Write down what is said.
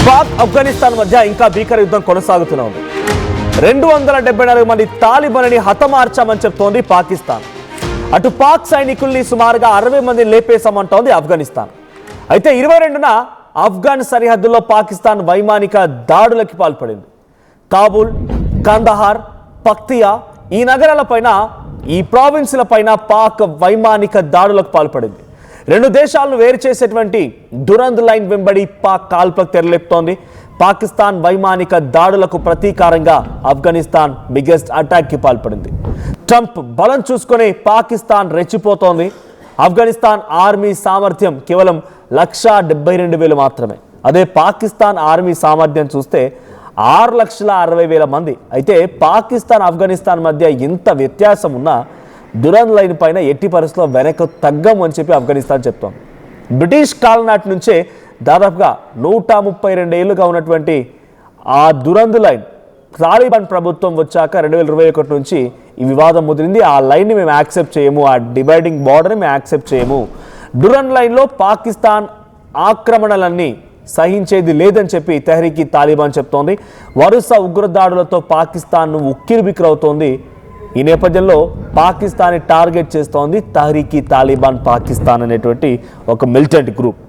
పాక్ ఆఫ్ఘనిస్తాన్ మధ్య ఇంకా భీకర యుద్ధం కొనసాగుతూనే ఉంది. 274 మంది తాలిబాన్ని హతమార్చామని చెప్తోంది పాకిస్తాన్. అటు పాక్ సైనికుల్ని సుమారుగా 60 మందిని లేపేశామంటోంది ఆఫ్ఘనిస్తాన్. అయితే 22న ఆఫ్ఘన్ సరిహద్దుల్లో పాకిస్తాన్ వైమానిక దాడులకి పాల్పడింది. కాబూల్, కందహార్, పక్తియా ఈ నగరాలపైన, ఈ ప్రావిన్సుల పైన పాక్ వైమానిక దాడులకు పాల్పడింది. రెండు దేశాలను వేరు చేసేటువంటి దురంద్ లైన్ వెంబడి పాక్ కాల్పులకు తెరలేపుతోంది. పాకిస్తాన్ వైమానిక దాడులకు ప్రతీకారంగా ఆఫ్ఘనిస్తాన్ బిగ్గెస్ట్ అటాక్కి పాల్పడింది. ట్రంప్ బలం చూసుకొని పాకిస్తాన్ రెచ్చిపోతోంది. ఆఫ్ఘనిస్తాన్ ఆర్మీ సామర్థ్యం కేవలం 1,72,000 మాత్రమే. అదే పాకిస్తాన్ ఆర్మీ సామర్థ్యం చూస్తే 6,60,000 మంది. అయితే పాకిస్తాన్ ఆఫ్ఘనిస్తాన్ మధ్య ఇంత వ్యత్యాసం ఉన్నా దురంద్ లైన్ పైన ఎట్టి పరిస్థితుల్లో వెనక్కు తగ్గం అని చెప్పి ఆఫ్ఘనిస్తాన్ చెప్తోంది. బ్రిటిష్ కాలం నాటి నుంచే దాదాపుగా 132 ఏళ్లుగా ఉన్నటువంటి ఆ దురంద్ లైన్ తాలిబాన్ ప్రభుత్వం వచ్చాక 2021 నుంచి ఈ వివాదం ముదిరింది. ఆ లైన్ని మేము యాక్సెప్ట్ చేయము, ఆ డివైడింగ్ బార్డర్ని మేము యాక్సెప్ట్ చేయము, దురంద్ లైన్లో పాకిస్తాన్ ఆక్రమణలన్నీ సహించేది లేదని చెప్పి తెహ్రీక్ తాలిబాన్ చెప్తోంది. వరుస ఉగ్రదాడులతో పాకిస్తాన్ ఉక్కిరిబిక్కిరవుతోంది. ఈ నేపథ్యంలో పాకిస్తాన్ని టార్గెట్ చేస్తోంది తెహ్రీక్ తాలిబాన్ పాకిస్తాన్ అనేటువంటి ఒక మిలిటెంట్ గ్రూప్.